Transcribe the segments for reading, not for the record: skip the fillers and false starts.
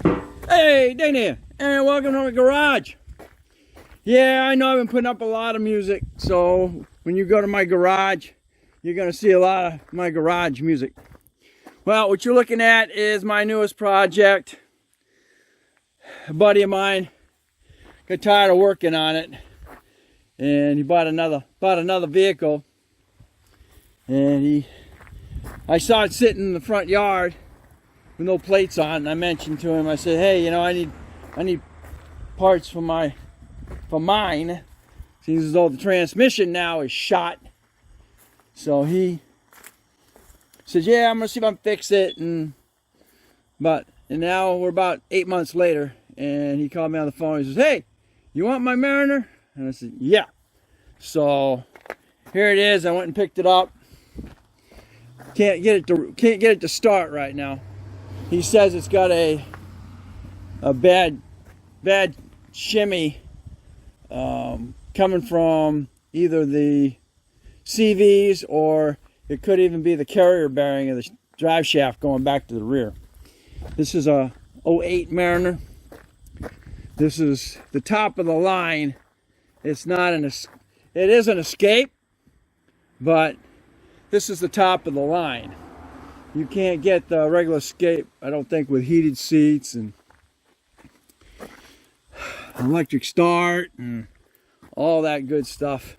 Hey, Dane here, and welcome to my garage. Yeah, I know I've been putting up a lot of music, so when you go to my garage, you're gonna see a lot of my garage music. Well, what you're looking at is my newest project. A buddy of mine got tired of working on it, and he bought another vehicle, and I saw it sitting in the front yard with no plates on, and I mentioned to him, I said, hey, you know, I need parts for mine. Seems as though the transmission now is shot. So he said, yeah, I'm gonna see if I can fix it. And now we're about 8 months later, and he called me on the phone. He says, hey, you want my Mariner? And I said, yeah. So here it is. I went and picked it up. Can't get it to start right now. He says it's got a bad shimmy coming from either the CVs, or it could even be the carrier bearing of the drive shaft going back to the rear. This is a 08 Mariner. This is the top of the line. It's not it is an Escape, but this is the top of the line. You can't get the regular Escape, I don't think, with heated seats and electric start and all that good stuff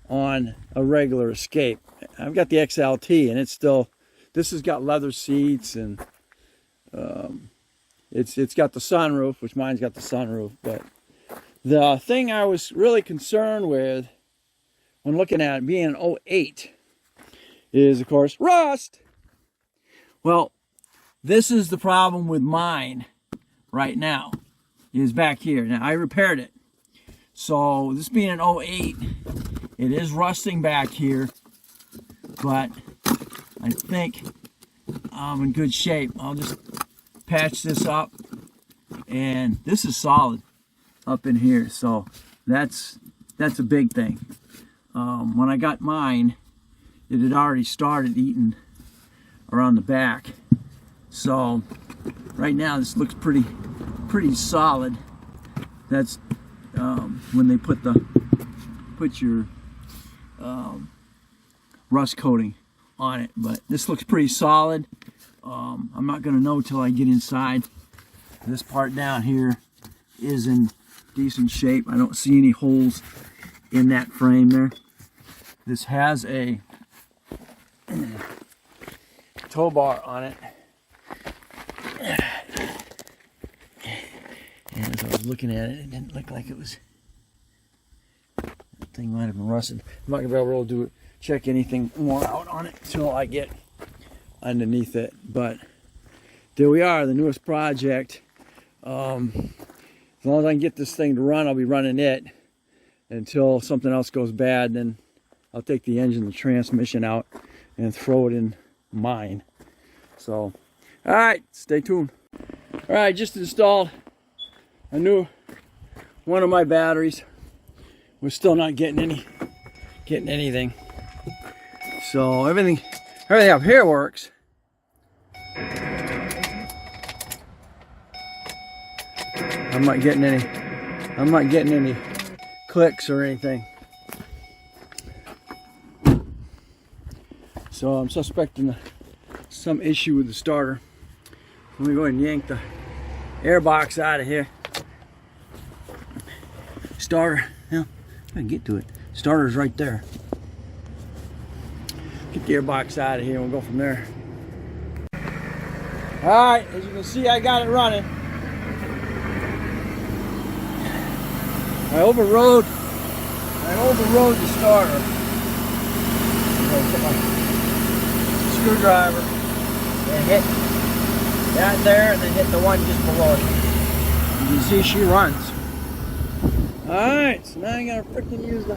on a regular Escape. I've got the XLT, and this has got leather seats, and it's got the sunroof, which mine's got the sunroof. But the thing I was really concerned with when looking at it being an 08 is, of course, rust. Well, this is the problem with mine right now, is back here. Now, I repaired it. So, this being an 08, it is rusting back here, but I think I'm in good shape. I'll just patch this up, and this is solid up in here, so that's a big thing. When I got mine, it had already started eating around the back, so right now this looks pretty solid. That's when they put your rust coating on it, but this looks pretty solid. I'm not gonna know till I get inside. This part down here is in decent shape. I don't see any holes in that frame there. This has a tow bar on it. And as I was looking at it, it didn't look like it was. The thing might have been rusted. I'm not gonna be able to check anything more out on it until I get underneath it. But there we are, the newest project. As long as I can get this thing to run, I'll be running it until something else goes bad. Then I'll take the engine, the transmission out, and throw it in mine. So, all right, stay tuned. All right, just installed a new one of my batteries. We're still not getting anything. So everything up here works. I'm not getting any clicks or anything. So I'm suspecting some issue with the starter. Let me go ahead and yank the air box out of here. Starter, yeah, I can get to it. Starter's right there. Get the air box out of here and we'll go from there. Alright, as you can see, I got it running. I overrode the starter. I'm going to put my screwdriver and hit that there, and then hit the one just below it. You can see she runs. Alright, so now I gotta freaking use the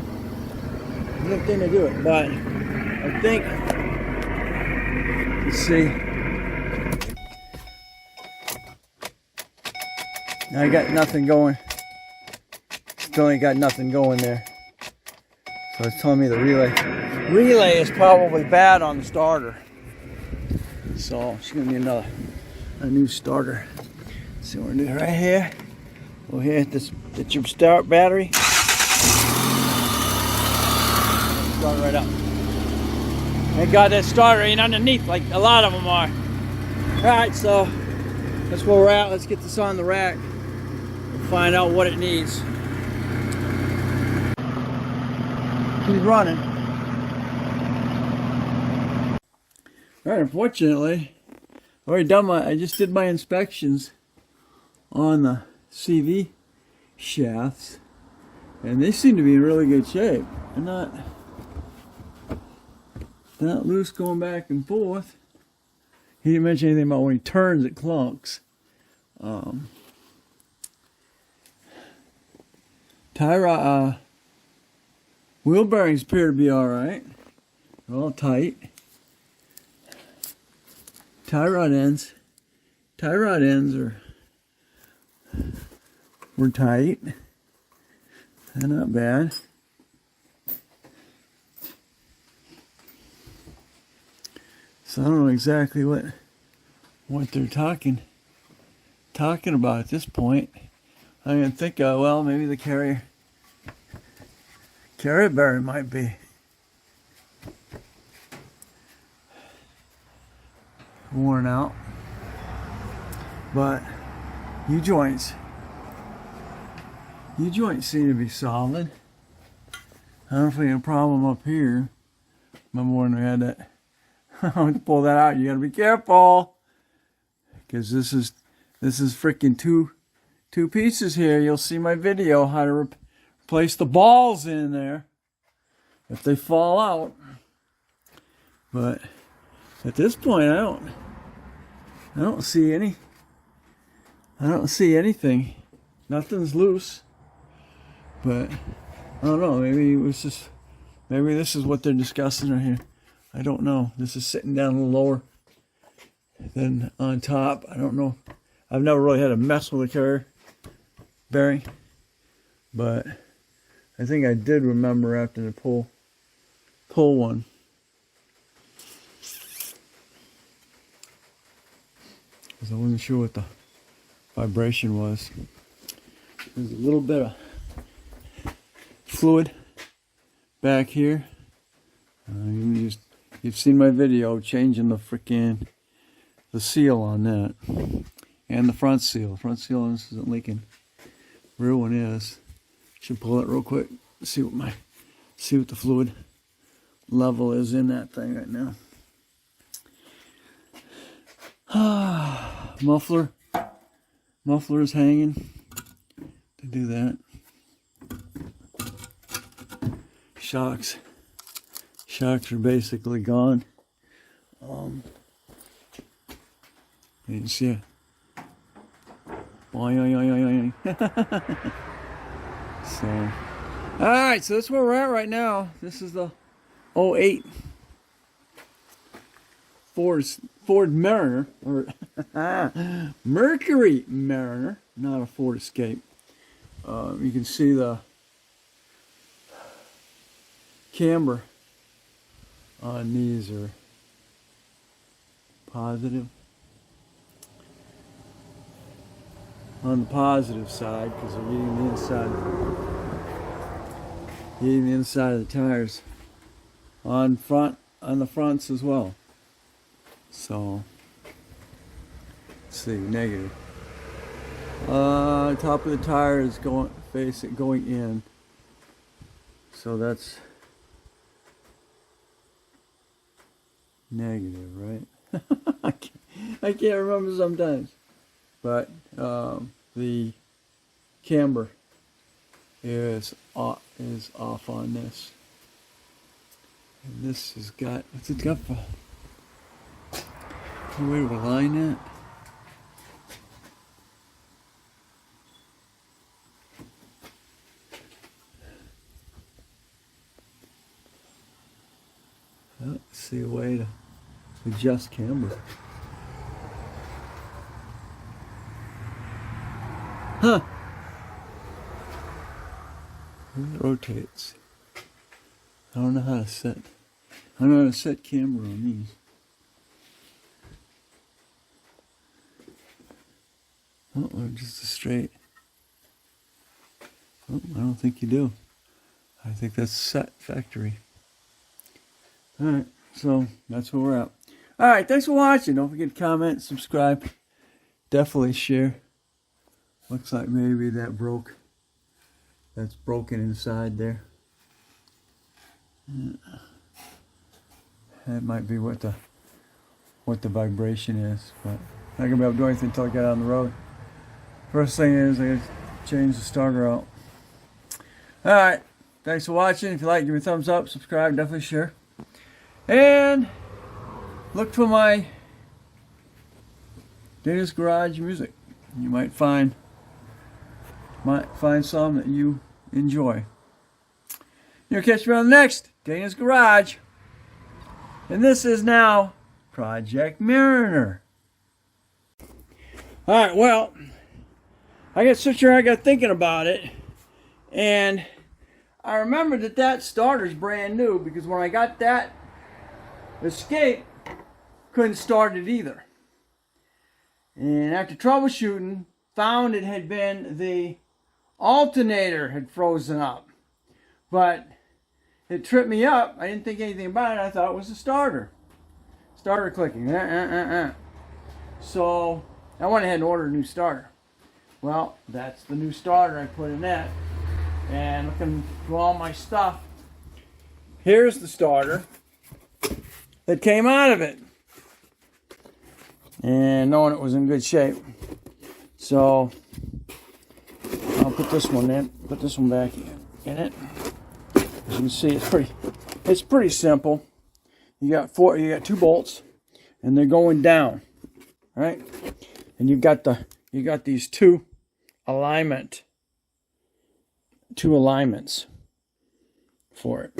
thing to do it, but I think, let's see. Now I got nothing going. Still ain't got nothing going there. So it's telling me the relay is probably bad on the starter. So it's gonna be a new starter. Let's So we're gonna do it right here. We'll hit this. Hit your start battery. Start right up. Thank God that starter ain't underneath like a lot of them are. Alright, so that's where we're at. Let's get this on the rack and find out what it needs. He's running. Alright, unfortunately, I just did my inspections on the CV shafts, and they seem to be in really good shape. They're not loose going back and forth. He didn't mention anything about when he turns it clunks. Wheel bearings appear to be alright. They're all tight. Tie rod ends were tight. They're not bad. So I don't know exactly what they're talking about at this point. I'm gonna think, well, maybe the carrier bearing might be worn out, but U-joints seem to be solid. I don't think a problem up here. Remember when we had that? To pull that out, you gotta be careful, because this is freaking two pieces here. You'll see my video how to replace the balls in there if they fall out. But at this point, I don't see anything. Nothing's loose. But I don't know. Maybe this is what they're discussing right here. I don't know. This is sitting down a little lower than on top. I don't know. I've never really had a mess with a carrier bearing, but I think I did remember after the pull one. Because I wasn't sure what the vibration was. There's a little bit of fluid back here. You've seen my video changing the seal on that, and the front seal. The front seal on this isn't leaking. Rear one is. Should pull it real quick. See what the fluid level is in that thing right now. Muffler is hanging to do that. Shocks are basically gone. You can see it. So, alright, so that's where we're at right now. This is the 08 Ford Mariner, or Mercury Mariner, not a Ford Escape. You can see the camber on these are positive. On the positive side, because they're eating the inside of the tires. On the fronts as well. So, let's see, negative. Top of the tire is going in. So that's negative, right? I can't remember sometimes. But the camber is off on this. And this has got, what's it got for? A way to align that? Let's see a way to adjust camber. Huh. It rotates. I don't know how to set. I don't know how to set camera on these. Oh, or just a straight. Oh, I don't think you do. I think that's set factory. Alright, so that's where we're at. Alright, thanks for watching. Don't forget to comment, subscribe. Definitely share. Looks like maybe that broke. That's broken inside there. That might be what the vibration is, but I'm not gonna be able to do anything until I get out on the road. First thing is I gotta change the starter out. Alright, thanks for watching. If you like, give me a thumbs up, subscribe, definitely share. And look for my Dana's Garage music. You might find some that you enjoy. You'll catch me on the next Dana's Garage. And this is now Project Mariner. Alright, well, I got thinking about it, and I remembered that starter's brand new, because when I got that Escape, couldn't start it either. And after troubleshooting, found it had been the alternator had frozen up. But it tripped me up. I didn't think anything about it. I thought it was the starter. Starter clicking. So I went ahead and ordered a new starter. Well, that's the new starter I put in that. And looking through all my stuff, here's the starter that came out of it. And knowing it was in good shape. So I'll put this one in, put this one back in it. As you can see, it's pretty simple. You got 2 bolts, and they're going down, right? And you got these two alignments for it.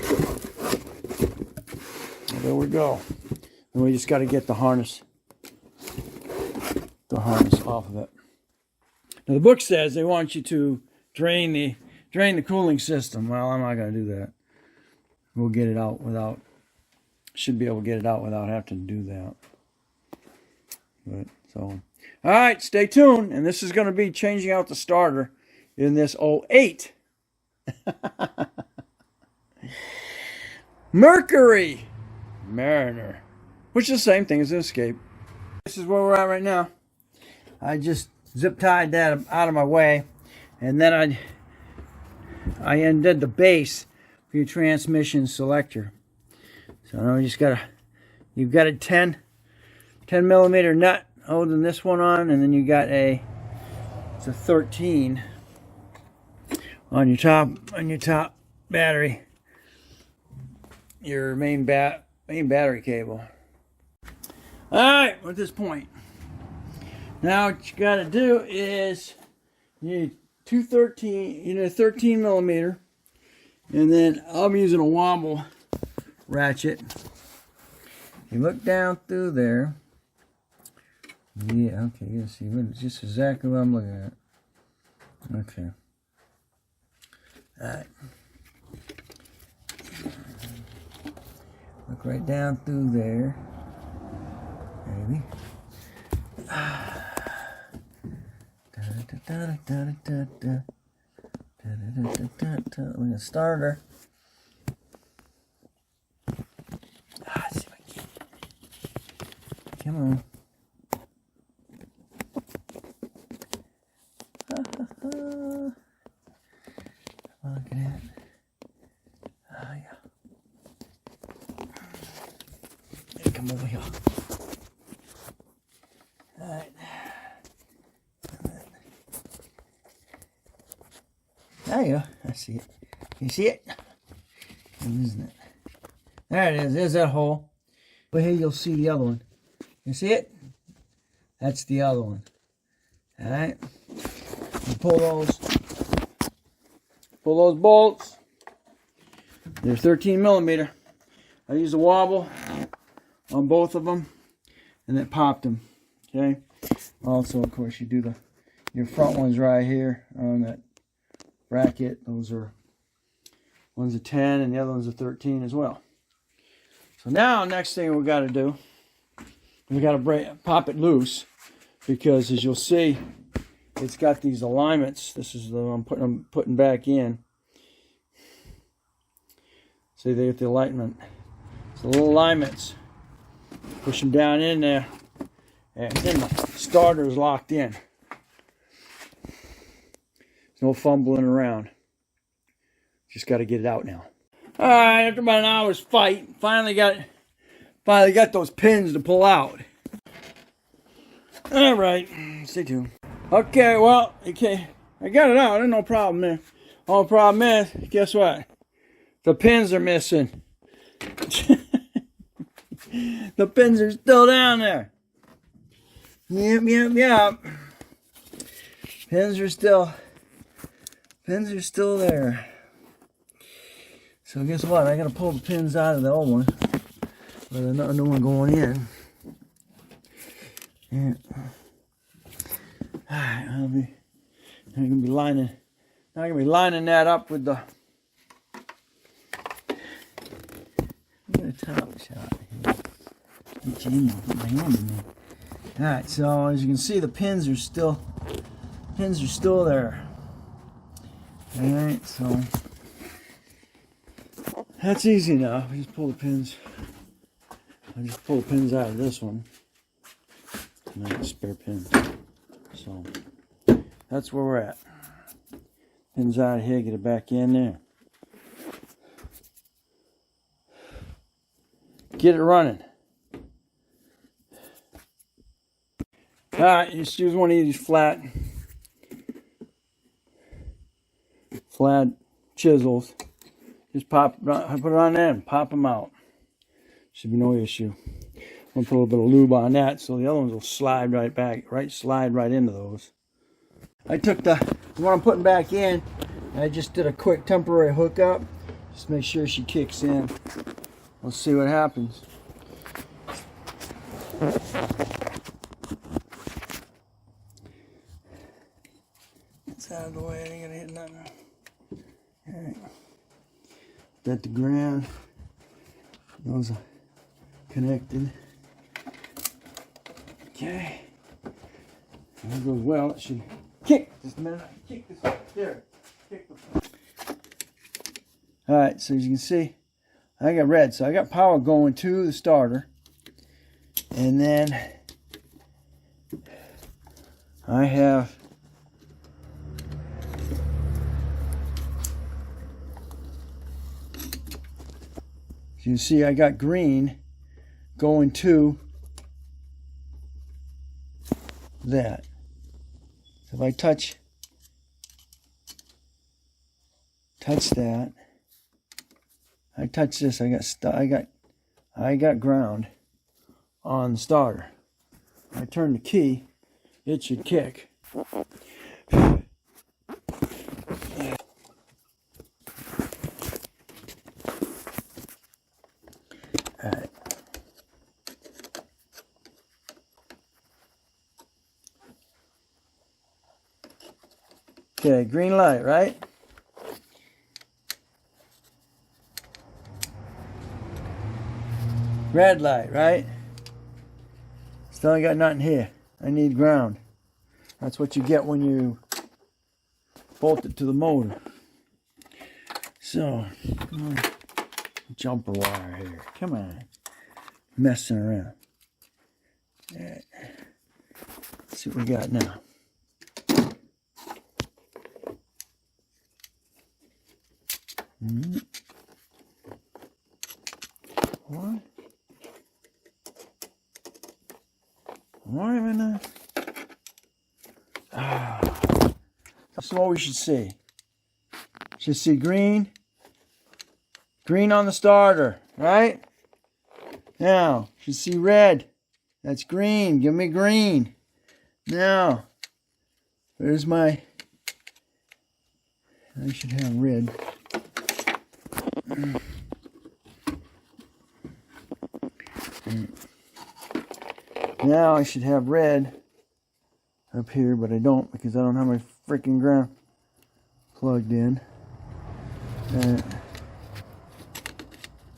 And there we go. And we just got to get the harness off of it. Now the book says they want you to drain the cooling system. Well, I'm not going to do that. We'll get it out without. Should be able to get it out without having to do that. But so, all right, stay tuned. And this is going to be changing out the starter in this 08 Mercury Mariner, which is the same thing as an Escape. This is where we're at right now. I just zip tied that out of my way, and then I undid the base for your transmission selector. So now you've got a 10 millimeter nut holding this one on, and then you got it's a 13 on your top battery, your main battery cable. All right, at this point, now what you got to do is you need a 13 millimeter, and then I'm using a wobble ratchet. You look down through there. Yeah, okay, you see, it's just exactly what I'm looking at. Okay. All right. Look right down through there. Maybe. Look at starter. Let's see if I can. Come on. Look at that. Oh, yeah. Come over here. All right. There you go. I see it. You see it? Isn't it? There it is. There's that hole. But here you'll see the other one. You see it? That's the other one. All right. You pull those bolts. They're 13 millimeter. I used a wobble on both of them, and it popped them. Okay. Also, of course, you do your front ones right here on that bracket. Those are one's a 10 and the other one's a 13 as well. So now, next thing we got to do, we got to pop it loose, because as you'll see, it's got these alignments. This is the one I'm putting back in. See, they get the alignment. So little alignments. Push them down in there, and then the starter is locked in. There's no fumbling around. Just got to get it out now. All right, after about an hour's fight, finally got those pins to pull out. All right, stay tuned. Okay, well, okay, I got it out. There's no problem there. Only problem is, guess what? The pins are missing. The pins are still down there. Yep. Pins are still there. So guess what? I gotta pull the pins out of the old one. But another new one going in. Yeah. Alright, I'm gonna be lining that up with the top shot here. Put my hand in there. Alright, so as you can see, the pins are still there. Alright, so that's easy now. I just pull the pins. I just pull the pins out of this one. And I got a spare pin. So that's where we're at. Pins out of here, get it back in there. Get it running. Alright, just use one of these flat chisels. Just put it on there and pop them out. Should be no issue. I'm gonna put a little bit of lube on that so the other ones will slide right back, slide right into those. I took the one I'm putting back in, and I just did a quick temporary hookup. Just make sure she kicks in. We'll see what happens. It's out of the way, I ain't gonna hit nothing. Alright. Got the ground. Those are connected. Okay. That goes well. It should kick. Just a minute. Kick this. There. Kick the. Alright, so as you can see, I got red. So I got power going to the starter. And then I have you can see I got green going to that. So if I touch that, I touch this, I got ground on the starter. I turn the key, it should kick. Alright. Okay, green light, right? Red light, right? Still ain't got nothing here. I need ground. That's what you get when you bolt it to the motor. So, come on. Jumper wire here. Come on. Messing around. Right. Let's see what we got now. What? Why am I not? That's what we should see. Should see green. Green on the starter, right? Now, should see red. That's green. Give me green. Now, there's my... I should have red. Now I should have red up here, but I don't because I don't have my freaking ground plugged in.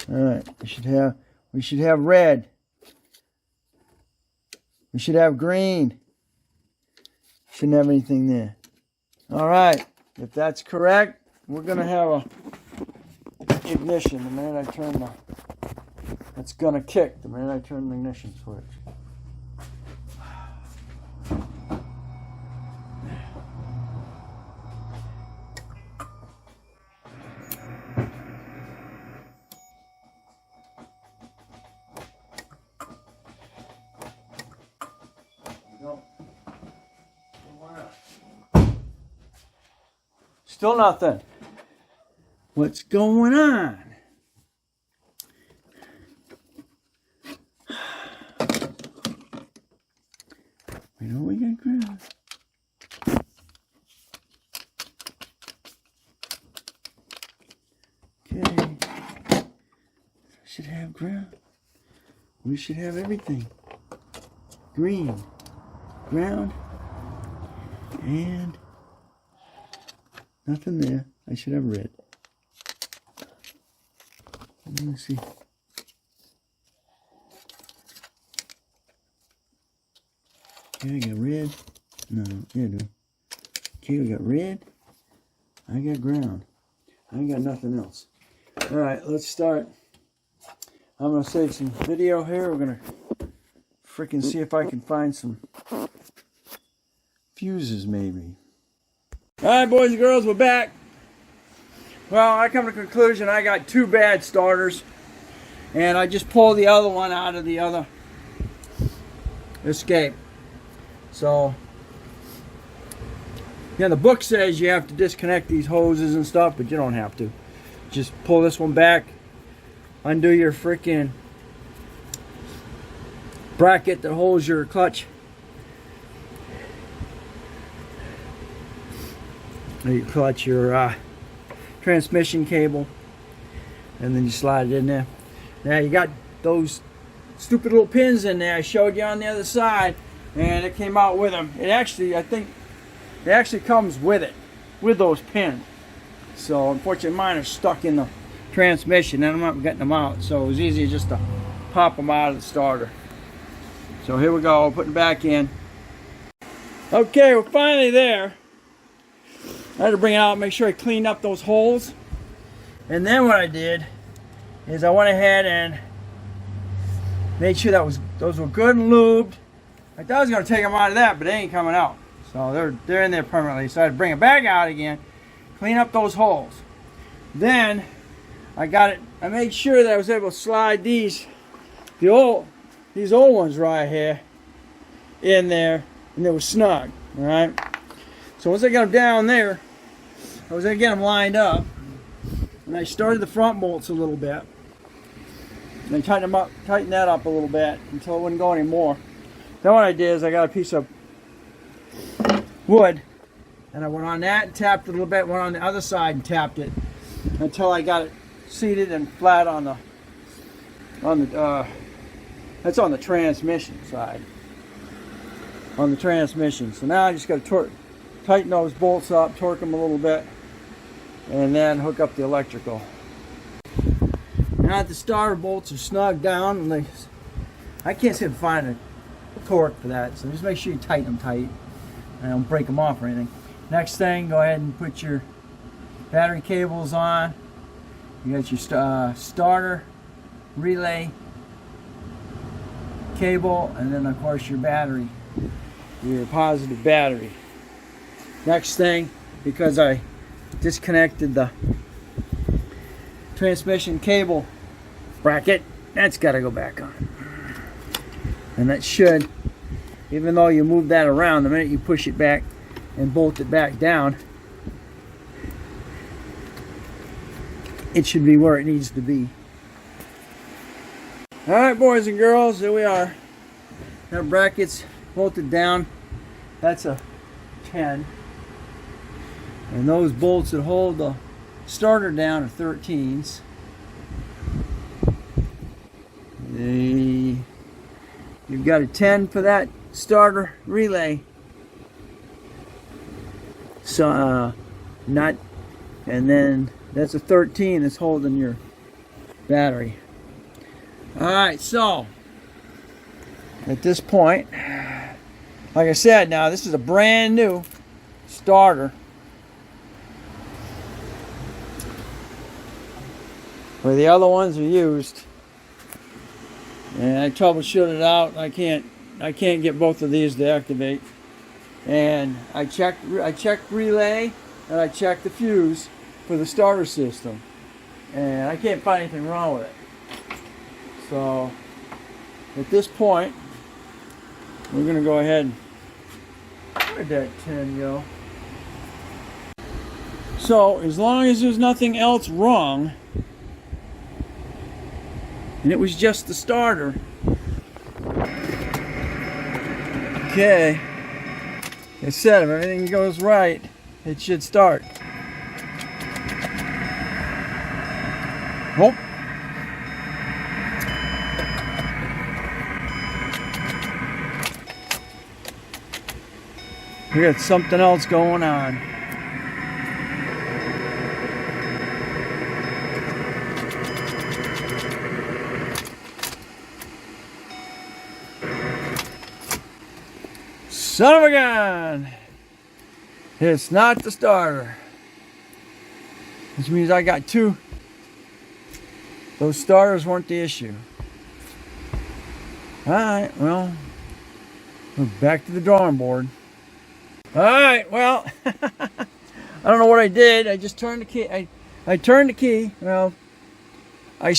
Alright, we should have red. We should have green. Shouldn't have anything there. All right, if that's correct, we're gonna have a ignition the minute I turn the. It's gonna kick the minute I turn the ignition switch. Still nothing. What's going on? We know we got ground. Okay. Should have ground. We should have everything. Green, ground, and nothing there. I should have red. Let me see. Okay, I got red. No, yeah, I do. Okay, we got red. I got ground. I ain't got nothing else. Alright, let's start. I'm going to save some video here. We're going to freaking see if I can find some fuses maybe. Alright, boys and girls, we're back. Well, I come to the conclusion I got two bad starters. And I just pulled the other one out of the other escape. So, yeah, the book says you have to disconnect these hoses and stuff, but you don't have to. Just pull this one back, undo your freaking bracket that holds your clutch. Your clutch, your transmission cable, and then you slide it in there. Now you got those stupid little pins in there I showed you on the other side. And it came out with them. It actually, I think, it actually comes with it, with those pins. So unfortunately mine are stuck in the transmission and I'm not getting them out. So it was easy just to pop them out of the starter. So here we go, putting it back in. Okay, we're finally there. I had to bring it out, make sure I cleaned up those holes. And then what I did is I went ahead and made sure those were good and lubed. I thought I was going to take them out of that, but they ain't coming out. So they're in there permanently. So I had to bring it back out again, clean up those holes. Then I made sure that I was able to slide these old ones right here in there, and they were snug. All right. So once I got them down there, I was going to get them lined up, and I started the front bolts a little bit. And I tightened that up a little bit until it wouldn't go anymore. Then what I did is I got a piece of wood and I went on that and tapped it a little bit, went on the other side and tapped it until I got it seated and flat on the that's on the transmission side. On the transmission. So now I just got to tighten those bolts up, torque them a little bit, and then hook up the electrical. Now that the starter bolts are snug down, and I can't seem to find a torque for that, so just make sure you tighten them tight and don't break them off or anything. Next thing, go ahead and put your battery cables on. You got your starter relay cable, and then of course your battery, your positive battery. Next thing, because I disconnected the transmission cable bracket, that's got to go back on. And that should, even though you move that around, the minute you push it back and bolt it back down, it should be where it needs to be. Alright, boys and girls, here we are. Our bracket's bolted down. That's a 10. And those bolts that hold the starter down are 13s. You've got a 10 for that starter relay nut, and then that's a 13 that's holding your battery. Alright, so at this point like I said, now this is a brand new starter. Where the other ones are used. And I troubleshooted it out. I can't get both of these to activate. And I checked relay and I checked the fuse for the starter system. And I can't find anything wrong with it. So at this point, we're going to go ahead. Where'd that 10 go? So as long as there's nothing else wrong, and it was just the starter. Okay. Like I said, if everything goes right, it should start. Oh. We got something else going on. Son of a gun! It's not the starter. Which means I got two. Those starters weren't the issue. Alright, well, we're back to the drawing board. Alright, well, I don't know what I did. I just turned the key. I turned the key. Well, I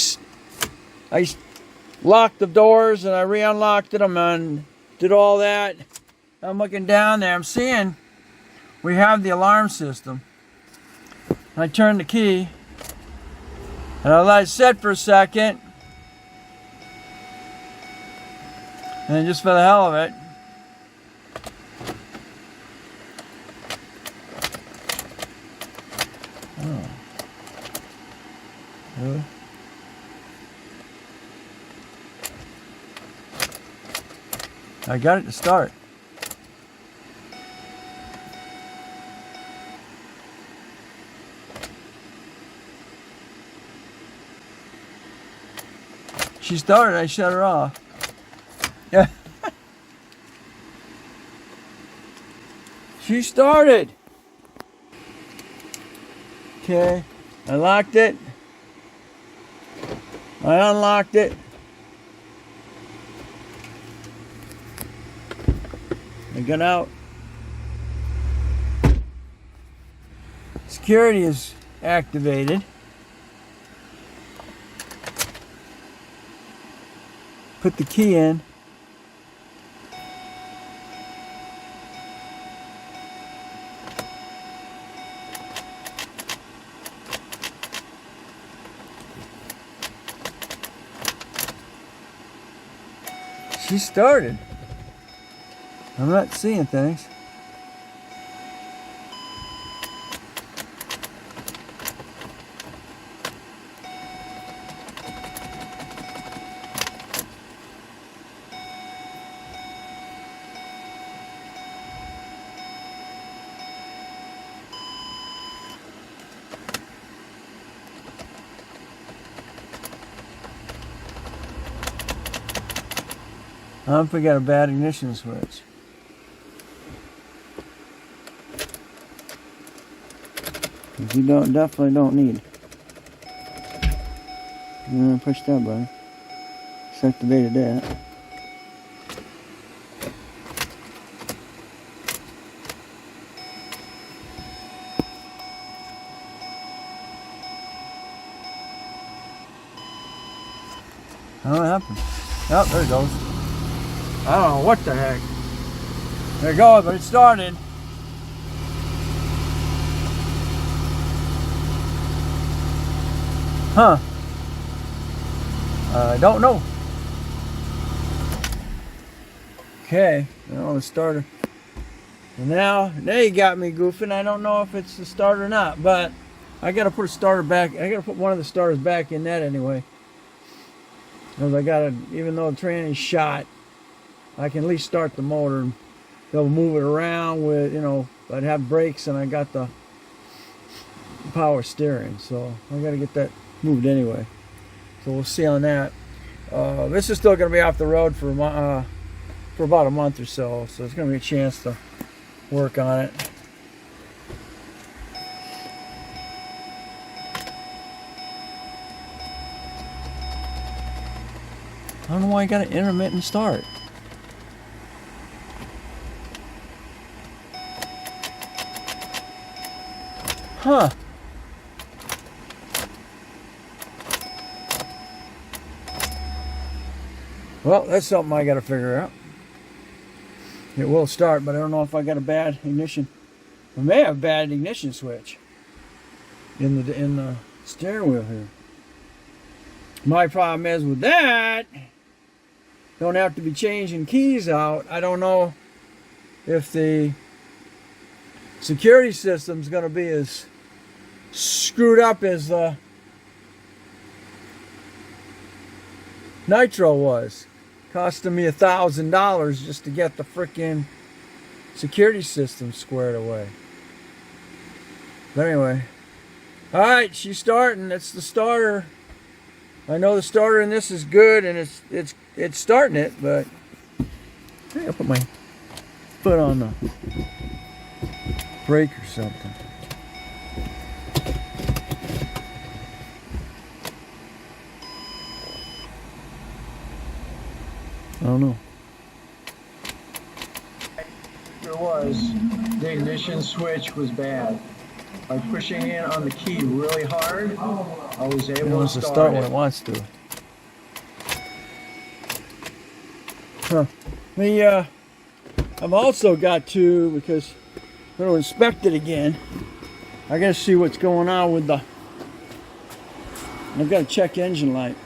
locked the doors and I re-unlocked them and did all that. I'm looking down there. I'm seeing we have the alarm system. I turned the key and I let it set for a second. And just for the hell of it, really? I got it to start. She started, I shut her off. Yeah. She started. Okay, I locked it. I unlocked it. I got out. Security is activated. Put the key in. She started. I'm not seeing things. I don't think I got a bad ignition switch. You definitely don't need. I'm gonna push that button. It's activated that. I don't know what happened. Oh, there it goes. I don't know what the heck. There it goes, but it started. Huh. I don't know. Okay, well, the starter. And now you got me goofing. I don't know if it's the starter or not, but I gotta put a starter back. I gotta put one of the starters back in that anyway. Because I gotta, even though the tranny's shot, I can at least start the motor and they'll move it around with, you know, I'd have brakes and I got the power steering. So I got to get that moved anyway. So we'll see on that. This is still going to be off the road for for about a month or so. So it's going to be a chance to work on it. I don't know why I got an intermittent start. Huh. Well, that's something I got to figure out. It will start, but I don't know if I got a bad ignition. I may have a bad ignition switch in the steering wheel here. My problem is with that, don't have to be changing keys out. I don't know if the security system's going to be as screwed up as the Nitro was. Costing me $1,000 just to get the frickin' security system squared away. But anyway. Alright, she's starting. That's the starter. I know the starter in this is good and it's starting it, but I'll put my foot on the brake or something. I don't know. There was, the ignition switch was bad. By pushing in on the key really hard, I was able to start when it wants to. Huh. I've also got to, because I'm going to inspect it again. I got to see what's going on with the. I've got to check engine light.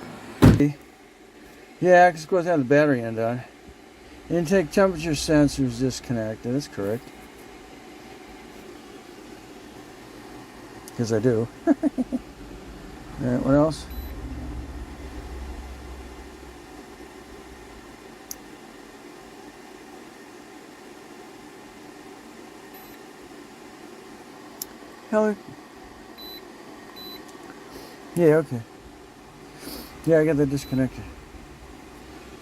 Yeah, because of course I have the battery end on. Intake temperature sensors disconnected. That's correct. Because I do. Alright, what else? Hell. Yeah, okay. Yeah, I got that disconnected.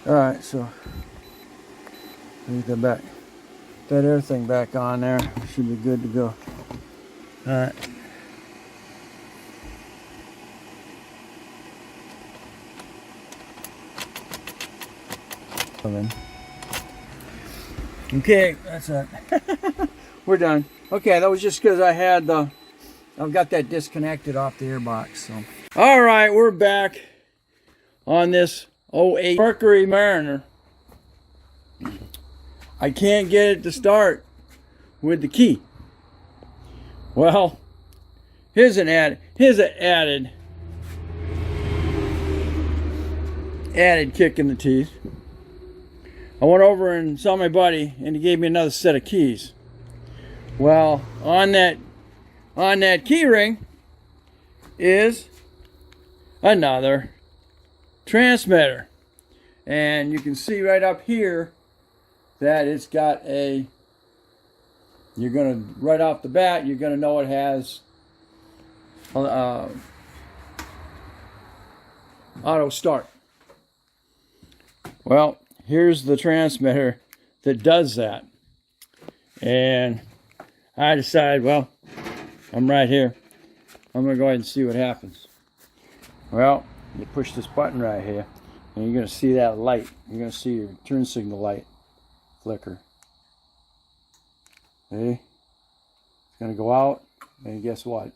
Alright, so get that back. That air thing back on there. Should be good to go. Alright. Okay, that's it. We're done. Okay, that was just because I had I've got that disconnected off the airbox. So, all right, we're back on this '08 Mercury Mariner. I can't get it to start with the key. Well, here's an added kick in the teeth. I went over and saw my buddy, and he gave me another set of keys. Well, on that key ring is another transmitter, and you can see right up here that it's got a. You're gonna right off the bat, you're gonna know it has auto start. Well, here's the transmitter that does that. And I decided, well, I'm right here. I'm going to go ahead and see what happens. Well, you push this button right here, and you're going to see that light. You're going to see your turn signal light flicker. See? It's going to go out, and guess what?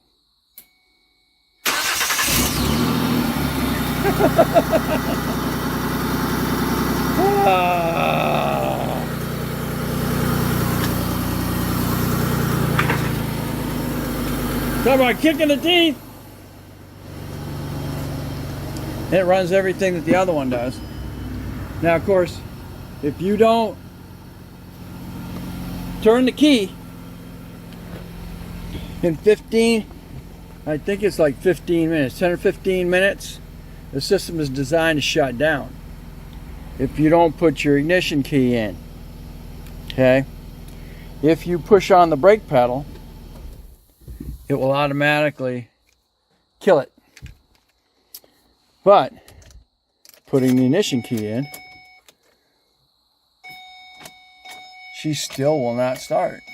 Talk about kicking the teeth. It runs everything that the other one does. Now, of course, if you don't turn the key in 15, I think it's like 15 minutes, 10 or 15 minutes, the system is designed to shut down. If you don't put your ignition key in, okay? If you push on the brake pedal, it will automatically kill it. But putting the ignition key in she still will not start.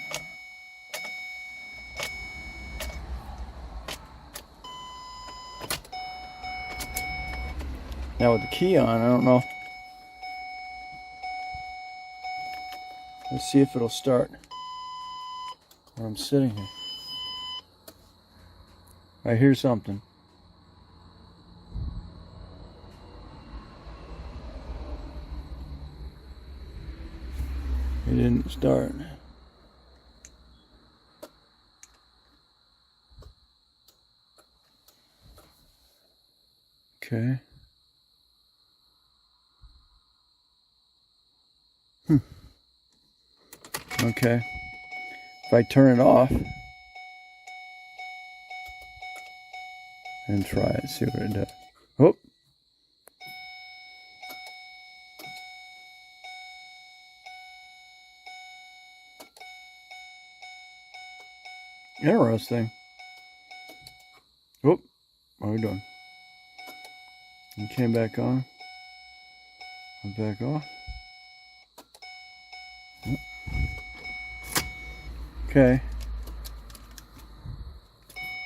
Now with the key on, I don't know. Let's see if it'll start where I'm sitting here. I hear something. It didn't start. Okay. Okay. If I turn it off and try it, see what it does. Oh. Interesting. Oh, what are we doing? It came back on. I'm back off. Okay.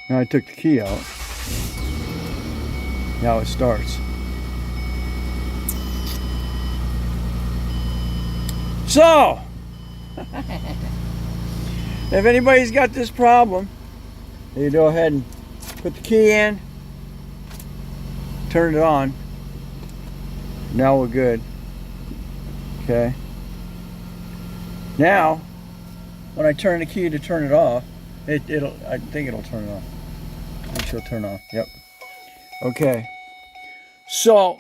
Now I took the key out. Now it starts. So, if anybody's got this problem, you go ahead and put the key in, turn it on. Now we're good. Okay. Now, when I turn the key to turn it off, I think it'll turn it off. I think she'll turn off. Yep. Okay. So,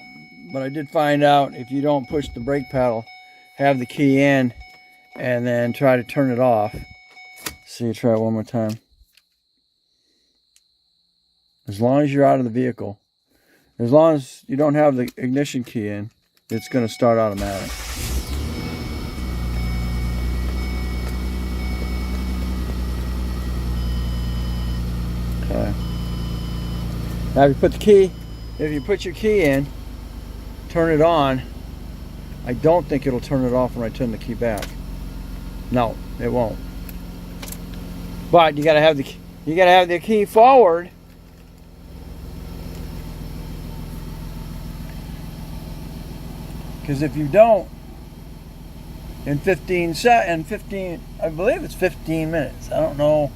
but I did find out if you don't push the brake pedal, have the key in, and then try to turn it off. See, try it one more time. As long as you're out of the vehicle, as long as you don't have the ignition key in, it's going to start automatic. Okay. Now if you put your key in, turn it on, I don't think it'll turn it off when I turn the key back. No, it won't. But you gotta have the key forward. Because if you don't, in 15, I believe it's 15 minutes. I don't know.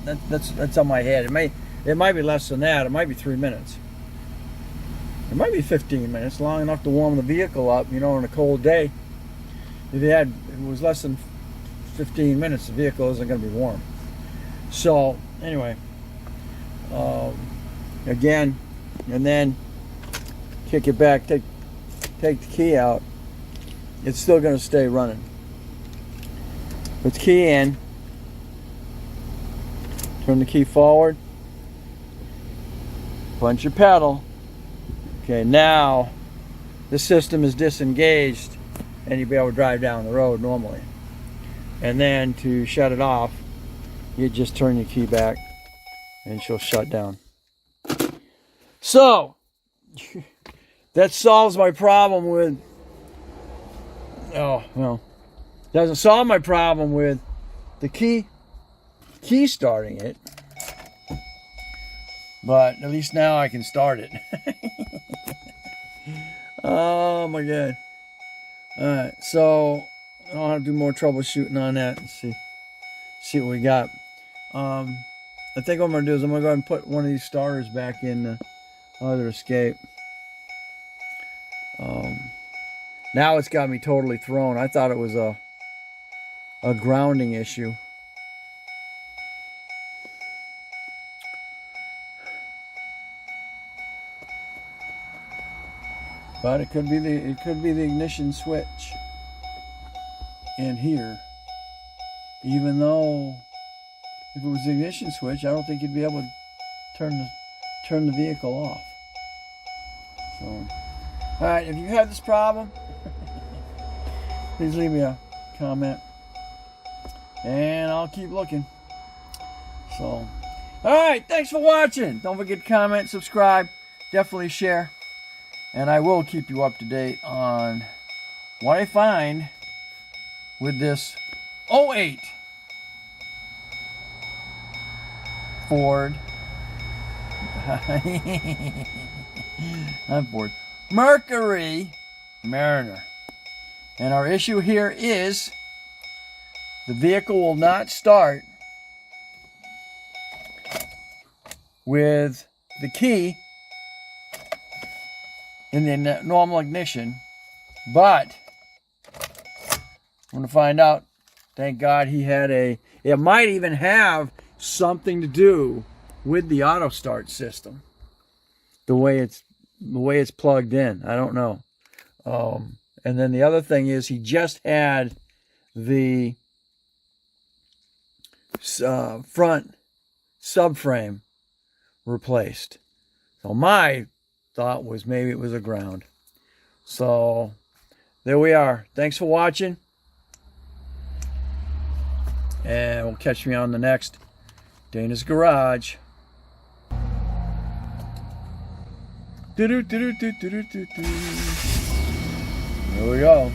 That's on my head. It might be less than that. It might be 3 minutes. It might be 15 minutes, long enough to warm the vehicle up. You know, on a cold day, if it was less than 15 minutes, the vehicle isn't going to be warm. So anyway, again, and then kick it back. Take the key out. It's still going to stay running. Put the key in. Turn the key forward. Punch your pedal. Okay, now the system is disengaged and you'll be able to drive down the road normally. And then to shut it off, you just turn your key back and she'll shut down. So, that solves my problem with, doesn't solve my problem with the key starting it. But at least now I can start it. Oh my God. Alright, so I don't have to do more troubleshooting on that and see what we got. I think what I'm going to do is I'm going to go ahead and put one of these starters back in the other escape. Now it's got me totally thrown. I thought it was a grounding issue. But it could be the ignition switch in here. Even though if it was the ignition switch, I don't think you'd be able to turn the vehicle off. So, all right, if you have this problem, please leave me a comment, and I'll keep looking. So, all right, thanks for watching. Don't forget to comment, subscribe, definitely share. And I will keep you up to date on what I find with this '08 Ford. I'm bored. Mercury Mariner. And our issue here is the vehicle will not start with the key in the normal ignition, but I'm going to find out. Thank God he had it might even have something to do with the auto start system, the way it's plugged in. I don't know. And then the other thing is he just had the front subframe replaced. So my thought was maybe it was a ground. So there we are. Thanks for watching. And we'll catch me on the next Dana's Garage. Here we go.